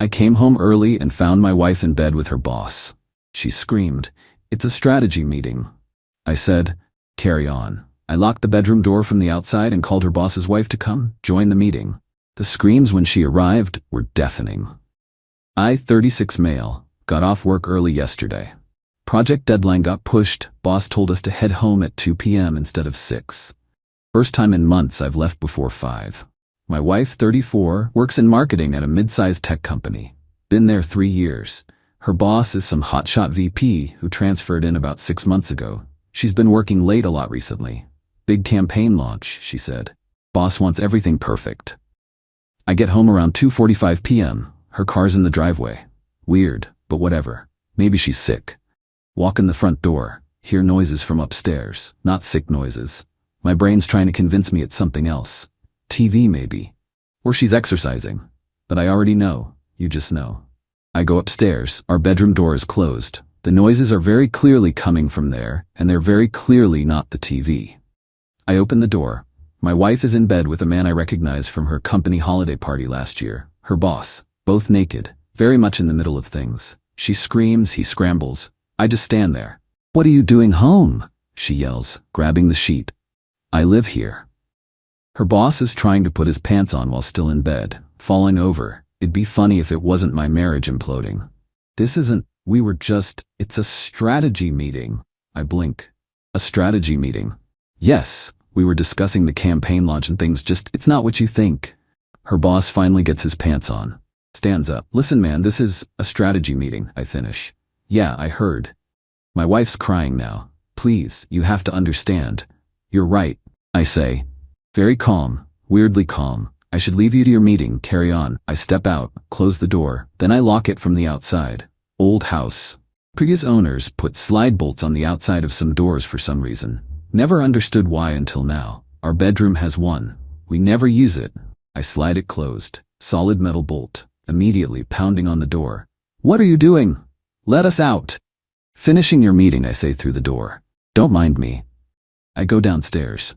I came home early and found my wife in bed with her boss. She screamed, "It's a strategy meeting." I said, "Carry on." I locked the bedroom door from the outside and called her boss's wife to come join the meeting. The screams when she arrived were deafening. I, 36 male, got off work early yesterday. Project deadline got pushed. Boss told us to head home at 2 p.m. instead of 6. First time in months I've left before 5. My wife, 34, works in marketing at a mid-sized tech company. Been there 3 years. Her boss is some hotshot VP who transferred in about 6 months ago. She's been working late a lot recently. Big campaign launch, she said. Boss wants everything perfect. I get home around 2:45 p.m. Her car's in the driveway. Weird, but whatever. Maybe she's sick. Walk in the front door. Hear noises from upstairs. Not sick noises. My brain's trying to convince me it's something else. TV maybe. Or she's exercising. But I already know. You just know. I go upstairs. Our bedroom door is closed. The noises are very clearly coming from there, and they're very clearly not the TV. I open the door. My wife is in bed with a man I recognize from her company holiday party last year. Her boss. Both naked. Very much in the middle of things. She screams, he scrambles. I just stand there. "What are you doing home?" she yells, grabbing the sheet. "I live here." Her boss is trying to put his pants on while still in bed, falling over. It'd be funny if it wasn't my marriage imploding. It's a strategy meeting. I blink. A strategy meeting. Yes, we were discussing the campaign launch and things, it's not what you think. Her boss finally gets his pants on. Stands up. "Listen man, this is a strategy meeting," I finish. "Yeah, I heard." My wife's crying now. "Please, you have to understand." "You're right," I say. Very calm, weirdly calm. "I should leave you to your meeting, carry on." I step out, close the door, then I lock it from the outside. Old house. Previous owners put slide bolts on the outside of some doors for some reason. Never understood why until now. Our bedroom has one. We never use it. I slide it closed. Solid metal bolt. Immediately pounding on the door. "What are you doing? Let us out." "Finishing your meeting," I say through the door. "Don't mind me." I go downstairs.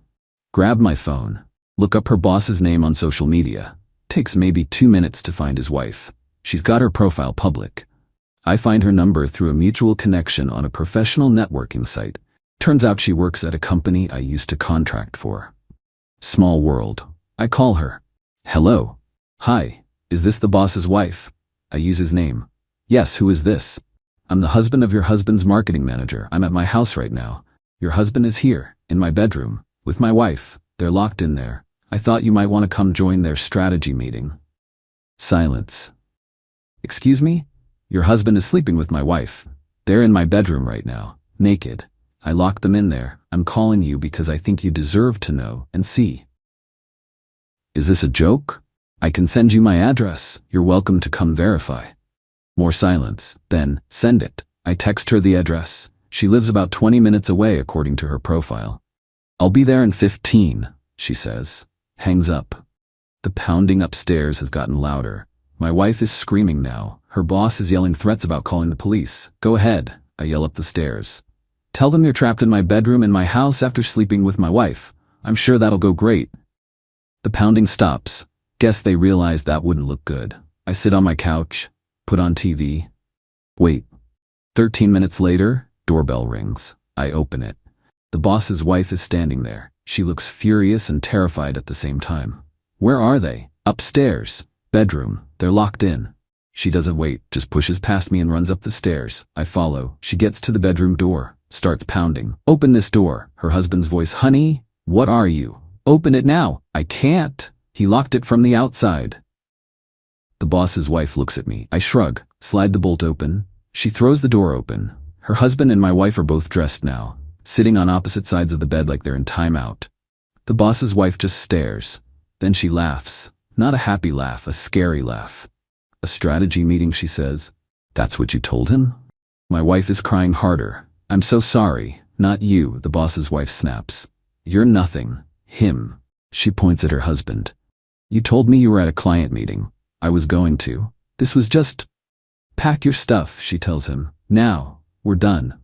Grab my phone. Look up her boss's name on social media. Takes maybe 2 minutes to find his wife. She's got her profile public. I find her number through a mutual connection on a professional networking site. Turns out she works at a company I used to contract for. Small world. I call her. "Hello. Hi. Is this the boss's wife?" I use his name. "Yes, who is this?" "I'm the husband of your husband's marketing manager. I'm at my house right now. Your husband is here, in my bedroom, with my wife. They're locked in there. I thought you might want to come join their strategy meeting." Silence. "Excuse me? Your husband is sleeping with my wife. They're in my bedroom right now, naked. I locked them in there. I'm calling you because I think you deserve to know and see." "Is this a joke? I can send you my address. You're welcome to come verify." More silence. Then, "Send it." I text her the address. She lives about 20 minutes away according to her profile. "I'll be there in 15, she says. Hangs up. The pounding upstairs has gotten louder. My wife is screaming now. Her boss is yelling threats about calling the police. "Go ahead," I yell up the stairs. "Tell them you're trapped in my bedroom in my house after sleeping with my wife. I'm sure that'll go great." The pounding stops. Guess they realized that wouldn't look good. I sit on my couch, put on TV. Wait. 13 minutes later, doorbell rings. I open it. The boss's wife is standing there. She looks furious and terrified at the same time. "Where are they?" "Upstairs. Bedroom. They're locked in." She doesn't wait, just pushes past me and runs up the stairs. I follow. She gets to the bedroom door, starts pounding. "Open this door." Her husband's voice. "Honey, what are you? Open it now." "I can't. He locked it from the outside." The boss's wife looks at me. I shrug, slide the bolt open. She throws the door open. Her husband and my wife are both dressed now, sitting on opposite sides of the bed like they're in timeout. The boss's wife just stares. Then she laughs. Not a happy laugh, a scary laugh. "A strategy meeting," she says. "That's what you told him?" My wife is crying harder. "I'm so sorry. Not you," the boss's wife snaps. "You're nothing. Him." She points at her husband. "You told me you were at a client meeting. I was going to. This was just..." "Pack your stuff," she tells him. "Now. We're done."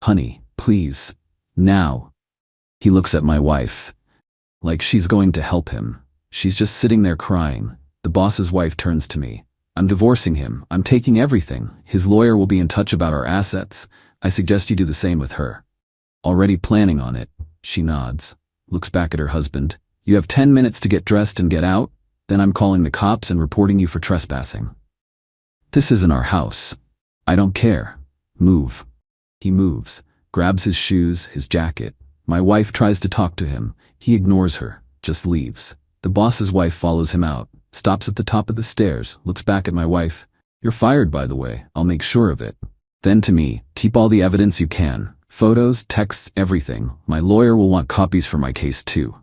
"Honey, please. Now." He looks at my wife. Like she's going to help him. She's just sitting there crying. The boss's wife turns to me. I'm divorcing him. I'm taking everything. His lawyer will be in touch about our assets. I suggest you do the same with her. Already planning on it. She nods, looks back at her husband. You have 10 minutes to get dressed and get out. Then I'm calling the cops and reporting you for trespassing. This isn't our house. I don't care. Move. He moves, grabs his shoes, his jacket. My wife tries to talk to him. He ignores her, just leaves. The boss's wife follows him out, stops at the top of the stairs, looks back at my wife. You're fired, by the way. I'll make sure of it. Then to me, keep all the evidence you can. Photos, texts, everything. My lawyer will want copies for my case too.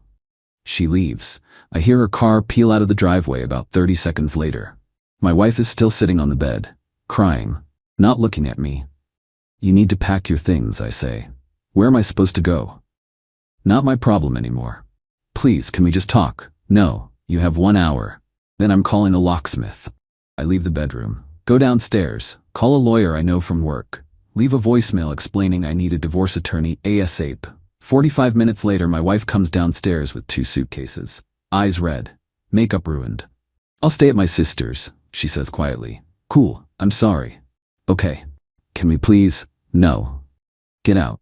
She leaves. I hear her car peel out of the driveway about 30 seconds later. My wife is still sitting on the bed, crying, not looking at me. You need to pack your things, I say. Where am I supposed to go? Not my problem anymore. Please, can we just talk? No, you have 1 hour. Then I'm calling a locksmith. I leave the bedroom, go downstairs, call a lawyer I know from work, leave a voicemail explaining I need a divorce attorney ASAP. 45 minutes later, my wife comes downstairs with 2 suitcases, eyes red, makeup ruined. I'll stay at my sister's, she says quietly. Cool, I'm sorry. Okay. Can we please? No. Get out.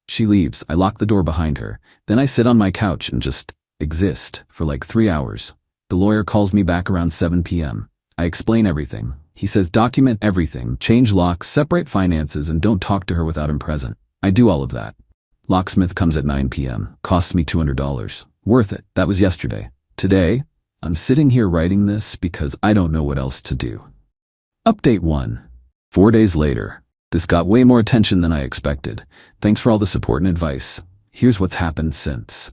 She leaves. I lock the door behind her. Then I sit on my couch and just exist for like 3 hours. The lawyer calls me back around 7 p.m. I explain everything. He says document everything, change locks, separate finances, and don't talk to her without him present. I do all of that. Locksmith comes at 9 p.m. Costs me $200. Worth it. That was yesterday. Today, I'm sitting here writing this because I don't know what else to do. Update 1. 4 days later. This got way more attention than I expected. Thanks for all the support and advice. Here's what's happened since.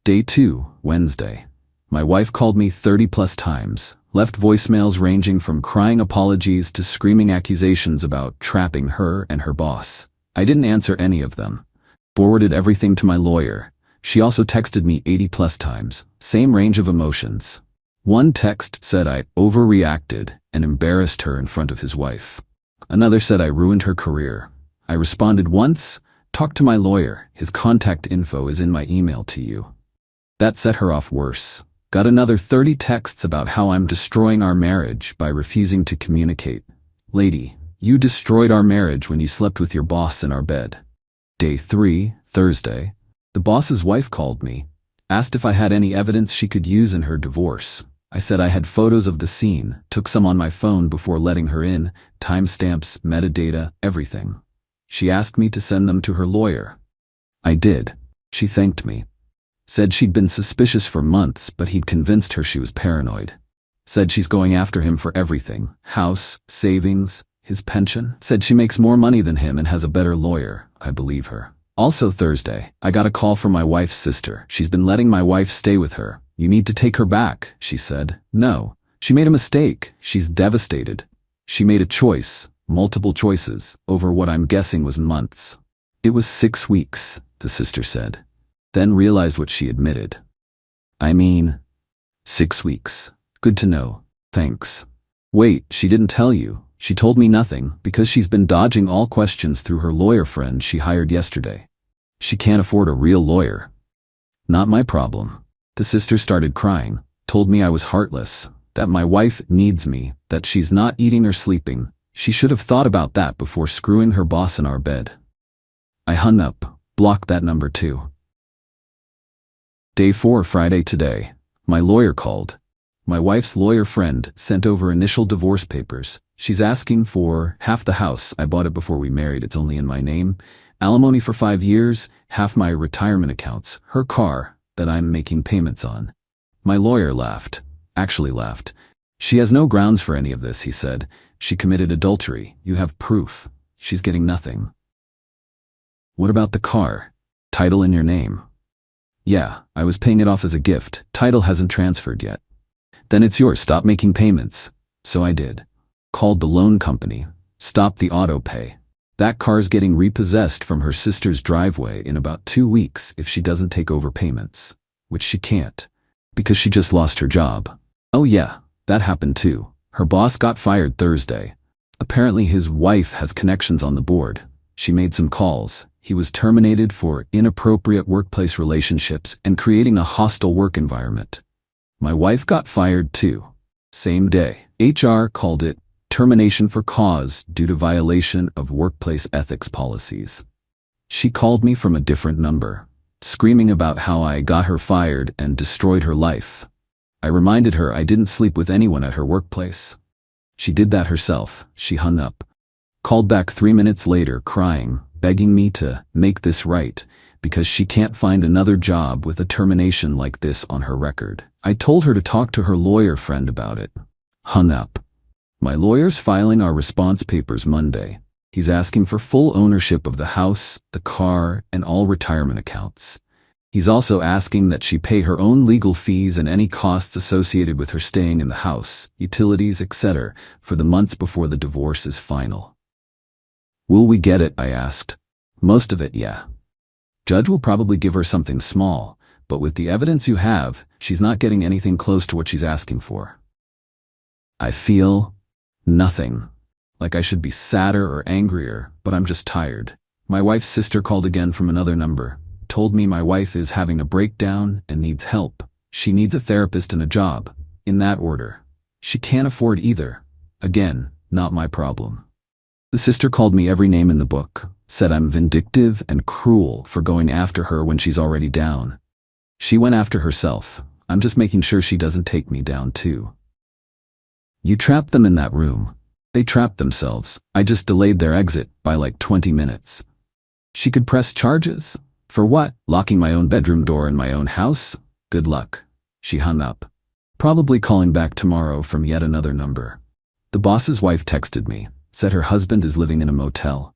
Day 2, Wednesday. My wife called me 30+ times, left voicemails ranging from crying apologies to screaming accusations about trapping her and her boss. I didn't answer any of them. Forwarded everything to my lawyer. She also texted me 80+ times, same range of emotions. One text said I overreacted and embarrassed her in front of his wife. Another said I ruined her career. I responded once, talk to my lawyer, his contact info is in my email to you. That set her off worse. Got another 30 texts about how I'm destroying our marriage by refusing to communicate. Lady, you destroyed our marriage when you slept with your boss in our bed. Day 3, Thursday. The boss's wife called me, asked if I had any evidence she could use in her divorce. I said I had photos of the scene, took some on my phone before letting her in, timestamps, metadata, everything. She asked me to send them to her lawyer. I did. She thanked me. Said she'd been suspicious for months, but he'd convinced her she was paranoid. Said she's going after him for everything, house, savings, his pension. Said she makes more money than him and has a better lawyer. I believe her. Also Thursday, I got a call from my wife's sister. She's been letting my wife stay with her. You need to take her back, she said. No. She made a mistake. She's devastated. She made a choice, multiple choices, over what I'm guessing was months. It was 6 weeks, the sister said. Then realized what she admitted. I mean, 6 weeks. Good to know. Thanks. Wait, she didn't tell you. She told me nothing because she's been dodging all questions through her lawyer friend she hired yesterday. She can't afford a real lawyer. Not my problem. The sister started crying, told me I was heartless, that my wife needs me, that she's not eating or sleeping. She should have thought about that before screwing her boss in our bed. I hung up, blocked that number too. Day 4, Friday today. My lawyer called. My wife's lawyer friend sent over initial divorce papers. She's asking for half the house. I bought it before we married. It's only in my name. Alimony for 5 years, half my retirement accounts, her car that I'm making payments on. My lawyer laughed. Actually laughed. She has no grounds for any of this, he said. She committed adultery. You have proof. She's getting nothing. What about the car? Title in your name. Yeah, I was paying it off as a gift. Title hasn't transferred yet. Then it's yours. Stop making payments. So I did. Called the loan company. Stopped the auto pay. That car's getting repossessed from her sister's driveway in about 2 weeks if she doesn't take over payments. Which she can't. Because she just lost her job. Oh yeah, that happened too. Her boss got fired Thursday. Apparently his wife has connections on the board. She made some calls. He was terminated for inappropriate workplace relationships and creating a hostile work environment. My wife got fired too. Same day. HR called it termination for cause due to violation of workplace ethics policies. She called me from a different number, screaming about how I got her fired and destroyed her life. I reminded her I didn't sleep with anyone at her workplace. She did that herself. She hung up. Called back 3 minutes later crying, begging me to make this right because she can't find another job with a termination like this on her record. I told her to talk to her lawyer friend about it. Hung up. My lawyer's filing our response papers Monday. He's asking for full ownership of the house, the car, and all retirement accounts. He's also asking that she pay her own legal fees and any costs associated with her staying in the house, utilities, etc., for the months before the divorce is final. Will we get it? I asked. Most of it, yeah. Judge will probably give her something small, but with the evidence you have, she's not getting anything close to what she's asking for. I feel nothing. Like I should be sadder or angrier, but I'm just tired. My wife's sister called again from another number, told me my wife is having a breakdown and needs help. She needs a therapist and a job, in that order. She can't afford either. Again, not my problem. The sister called me every name in the book, said I'm vindictive and cruel for going after her when she's already down. She went after herself. I'm just making sure she doesn't take me down too. You trapped them in that room. They trapped themselves. I just delayed their exit by like 20 minutes. She could press charges. For what? Locking my own bedroom door in my own house? Good luck. She hung up. Probably calling back tomorrow from yet another number. The boss's wife texted me, said her husband is living in a motel.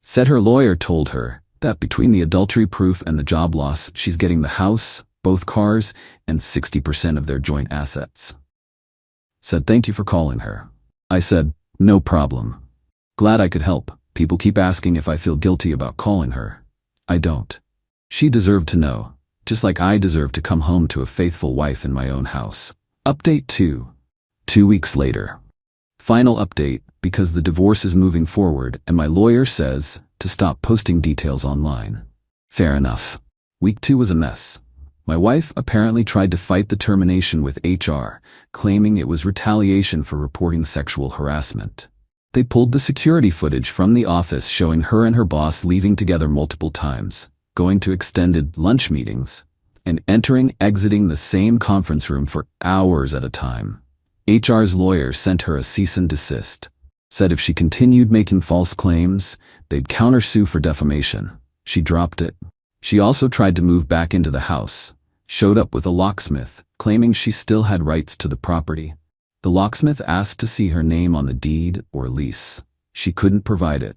Said her lawyer told her that between the adultery proof and the job loss, she's getting the house, both cars, and 60% of their joint assets. Said thank you for calling her. I said, no problem. Glad I could help. People keep asking if I feel guilty about calling her. I don't. She deserved to know, just like I deserve to come home to a faithful wife in my own house. Update 2. 2 weeks later. Final update, because the divorce is moving forward and my lawyer says to stop posting details online. Fair enough. Week 2 was a mess. My wife apparently tried to fight the termination with HR, claiming it was retaliation for reporting sexual harassment. They pulled the security footage from the office showing her and her boss leaving together multiple times, going to extended lunch meetings, and exiting the same conference room for hours at a time. HR's lawyer sent her a cease and desist, said if she continued making false claims, they'd countersue for defamation. She dropped it. She also tried to move back into the house, showed up with a locksmith, claiming she still had rights to the property. The locksmith asked to see her name on the deed or lease. She couldn't provide it.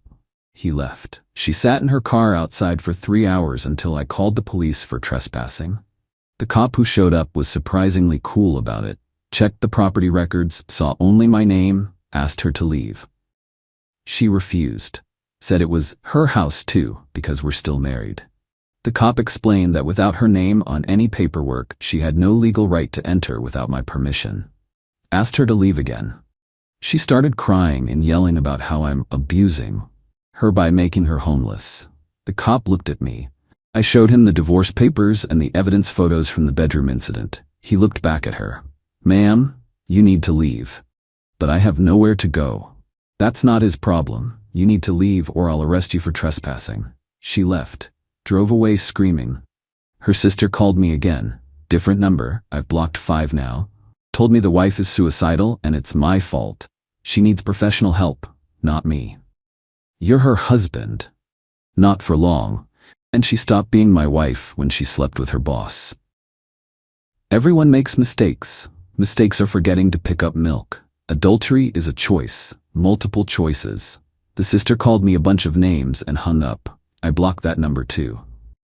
He left. She sat in her car outside for 3 hours until I called the police for trespassing. The cop who showed up was surprisingly cool about it, checked the property records, saw only my name, asked her to leave. She refused, said it was her house too because we're still married. The cop explained that without her name on any paperwork, she had no legal right to enter without my permission. Asked her to leave again. She started crying and yelling about how I'm abusing her by making her homeless. The cop looked at me. I showed him the divorce papers and the evidence photos from the bedroom incident. He looked back at her. Ma'am, you need to leave. But I have nowhere to go. That's not his problem. You need to leave or I'll arrest you for trespassing. She left. Drove away screaming. Her sister called me again. Different number, I've blocked 5 now. Told me the wife is suicidal and it's my fault. She needs professional help, not me. You're her husband. Not for long. And she stopped being my wife when she slept with her boss. Everyone makes mistakes. Mistakes are forgetting to pick up milk. Adultery is a choice, multiple choices. The sister called me a bunch of names and hung up. I blocked that number too.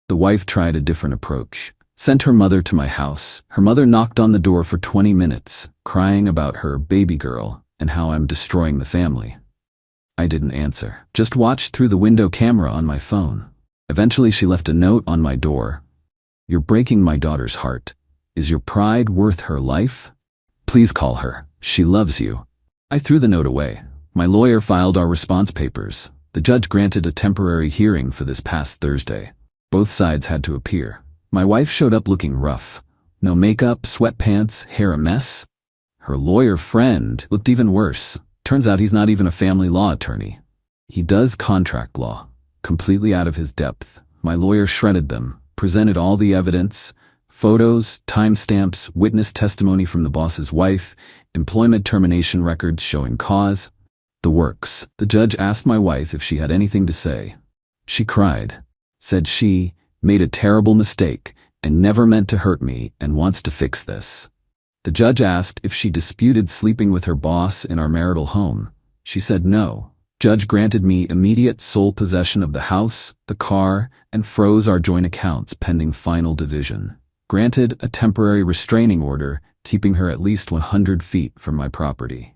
The wife tried a different approach. Sent her mother to my house. Her mother knocked on the door for 20 minutes, crying about her baby girl and how I'm destroying the family. I didn't answer. Just watched through the window camera on my phone. Eventually she left a note on my door. You're breaking my daughter's heart. Is your pride worth her life? Please call her. She loves you. I threw the note away. My lawyer filed our response papers. The judge granted a temporary hearing for this past Thursday. Both sides had to appear. My wife showed up looking rough. No makeup, sweatpants, hair a mess. Her lawyer friend looked even worse. Turns out he's not even a family law attorney. He does contract law, completely out of his depth. My lawyer shredded them, presented all the evidence, photos, timestamps, witness testimony from the boss's wife, employment termination records showing cause, the works. The judge asked my wife if she had anything to say. She cried, said she made a terrible mistake and never meant to hurt me and wants to fix this. The judge asked if she disputed sleeping with her boss in our marital home. She said no. Judge granted me immediate sole possession of the house, the car, and froze our joint accounts pending final division. Granted a temporary restraining order, keeping her at least 100 feet from my property.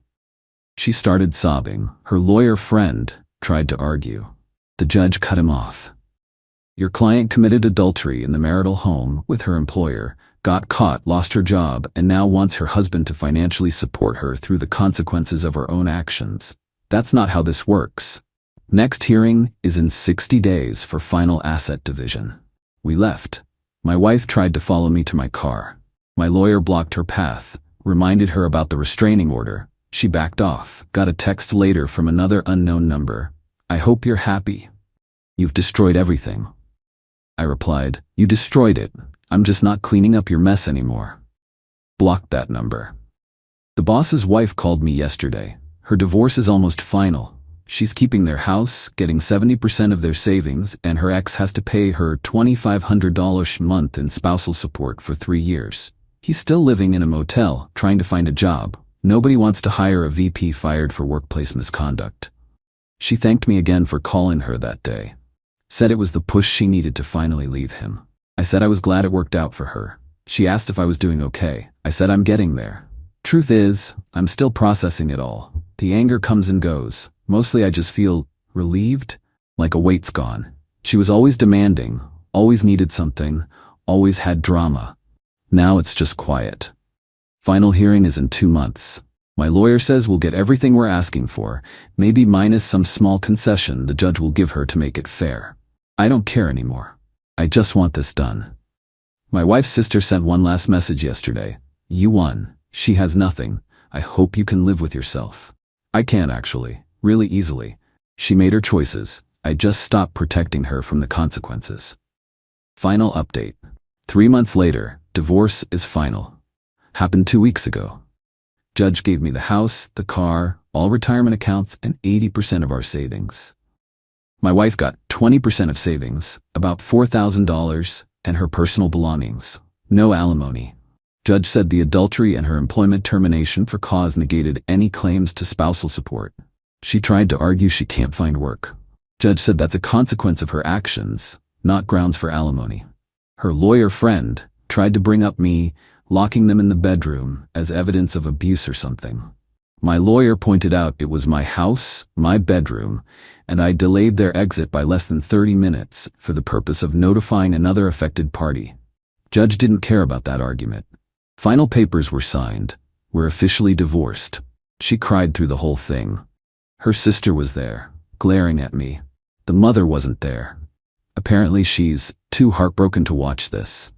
She started sobbing. Her lawyer friend tried to argue. The judge cut him off. Your client committed adultery in the marital home with her employer, got caught, lost her job, and now wants her husband to financially support her through the consequences of her own actions. That's not how this works. Next hearing is in 60 days for final asset division. We left. My wife tried to follow me to my car. My lawyer blocked her path, reminded her about the restraining order. She backed off, got a text later from another unknown number. I hope you're happy. You've destroyed everything. I replied, you destroyed it. I'm just not cleaning up your mess anymore. Blocked that number. The boss's wife called me yesterday. Her divorce is almost final. She's keeping their house, getting 70% of their savings, and her ex has to pay her $2,500 a month in spousal support for 3 years. He's still living in a motel, trying to find a job. Nobody wants to hire a VP fired for workplace misconduct. She thanked me again for calling her that day. Said it was the push she needed to finally leave him. I said I was glad it worked out for her. She asked if I was doing okay. I said I'm getting there. Truth is, I'm still processing it all. The anger comes and goes. Mostly I just feel relieved, like a weight's gone. She was always demanding, always needed something, always had drama. Now it's just quiet. Final hearing is in 2 months. My lawyer says we'll get everything we're asking for, maybe minus some small concession the judge will give her to make it fair. I don't care anymore. I just want this done. My wife's sister sent one last message yesterday. You won. She has nothing. I hope you can live with yourself. I can actually, really easily. She made her choices. I just stopped protecting her from the consequences. Final update. 3 months later, divorce is final. Happened 2 weeks ago. Judge gave me the house, the car, all retirement accounts, and 80% of our savings. My wife got 20% of savings, about $4,000, and her personal belongings. No alimony. Judge said the adultery and her employment termination for cause negated any claims to spousal support. She tried to argue she can't find work. Judge said that's a consequence of her actions, not grounds for alimony. Her lawyer friend tried to bring up me locking them in the bedroom as evidence of abuse or something. My lawyer pointed out it was my house, my bedroom, and I delayed their exit by less than 30 minutes for the purpose of notifying another affected party. Judge didn't care about that argument. Final papers were signed. We're officially divorced. She cried through the whole thing. Her sister was there, glaring at me. The mother wasn't there. Apparently she's too heartbroken to watch this.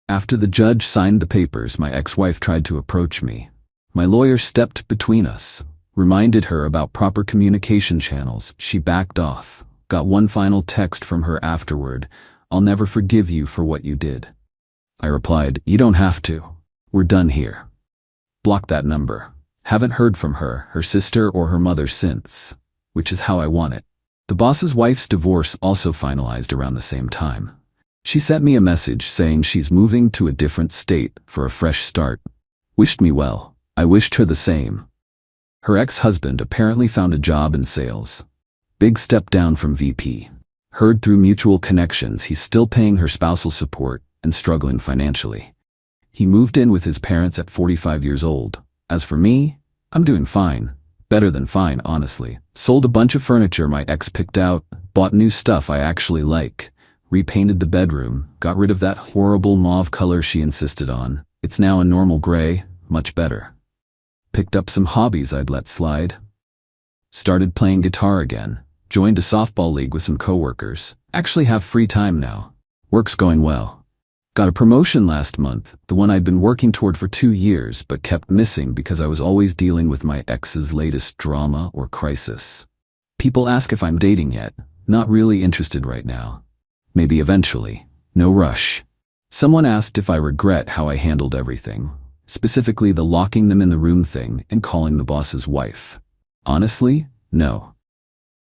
After the judge signed the papers, my ex-wife tried to approach me. My lawyer stepped between us, reminded her about proper communication channels. She backed off, got one final text from her afterward. I'll never forgive you for what you did. I replied, you don't have to. We're done here. Blocked that number. Haven't heard from her, her sister, or her mother since, which is how I want it. The boss's wife's divorce also finalized around the same time. She sent me a message saying she's moving to a different state for a fresh start. Wished me well. I wished her the same. Her ex-husband apparently found a job in sales. Big step down from VP. Heard through mutual connections he's still paying her spousal support and struggling financially. He moved in with his parents at 45 years old. As for me, I'm doing fine. Better than fine, honestly. Sold a bunch of furniture my ex picked out, bought new stuff I actually like, repainted the bedroom, got rid of that horrible mauve color she insisted on. It's now a normal gray, much better. Picked up some hobbies I'd let slide. Started playing guitar again. Joined a softball league with some coworkers. Actually have free time now. Work's going well. Got a promotion last month, the one I'd been working toward for 2 years but kept missing because I was always dealing with my ex's latest drama or crisis. People ask if I'm dating yet. Not really interested right now. Maybe eventually. No rush. Someone asked if I regret how I handled everything, specifically the locking them in the room thing and calling the boss's wife. Honestly, no.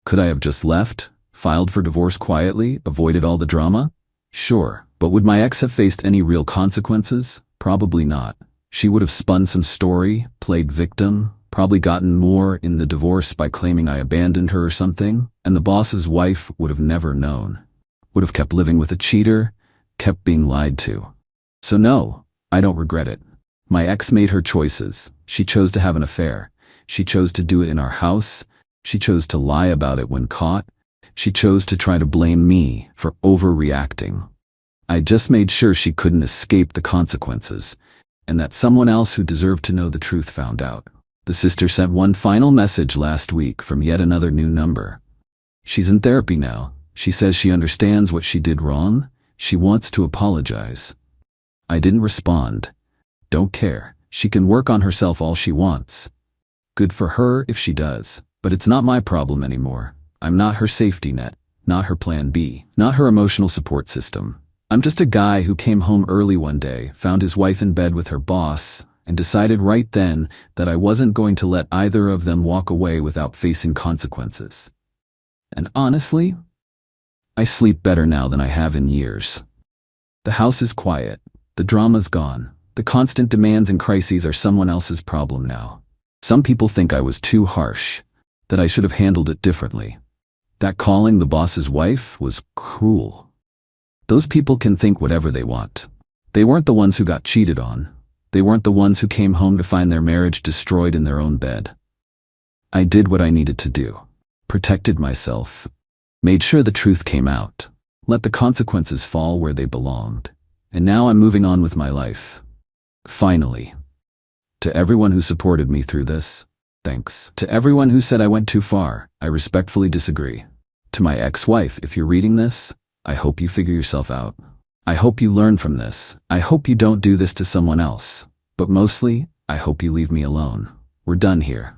Could I have just left, filed for divorce quietly, avoided all the drama? Sure. But would my ex have faced any real consequences? Probably not. She would have spun some story, played victim, probably gotten more in the divorce by claiming I abandoned her or something, and the boss's wife would have never known. Would have kept living with a cheater, kept being lied to. So no, I don't regret it. My ex made her choices. She chose to have an affair. She chose to do it in our house. She chose to lie about it when caught. She chose to try to blame me for overreacting. I just made sure she couldn't escape the consequences, and that someone else who deserved to know the truth found out. The sister sent one final message last week from yet another new number. She's in therapy now. She says she understands what she did wrong. She wants to apologize. I didn't respond. Don't care. She can work on herself all she wants. Good for her if she does, but it's not my problem anymore. I'm not her safety net, not her plan B, not her emotional support system. I'm just a guy who came home early one day, found his wife in bed with her boss, and decided right then that I wasn't going to let either of them walk away without facing consequences. And honestly, I sleep better now than I have in years. The house is quiet. The drama's gone. The constant demands and crises are someone else's problem now. Some people think I was too harsh, that I should have handled it differently. That calling the boss's wife was cruel. Those people can think whatever they want. They weren't the ones who got cheated on. They weren't the ones who came home to find their marriage destroyed in their own bed. I did what I needed to do. Protected myself. Made sure the truth came out. Let the consequences fall where they belonged. And now I'm moving on with my life. Finally. To everyone who supported me through this, thanks. To everyone who said I went too far, I respectfully disagree. To my ex-wife, if you're reading this, I hope you figure yourself out. I hope you learn from this. I hope you don't do this to someone else. But mostly, I hope you leave me alone. We're done here.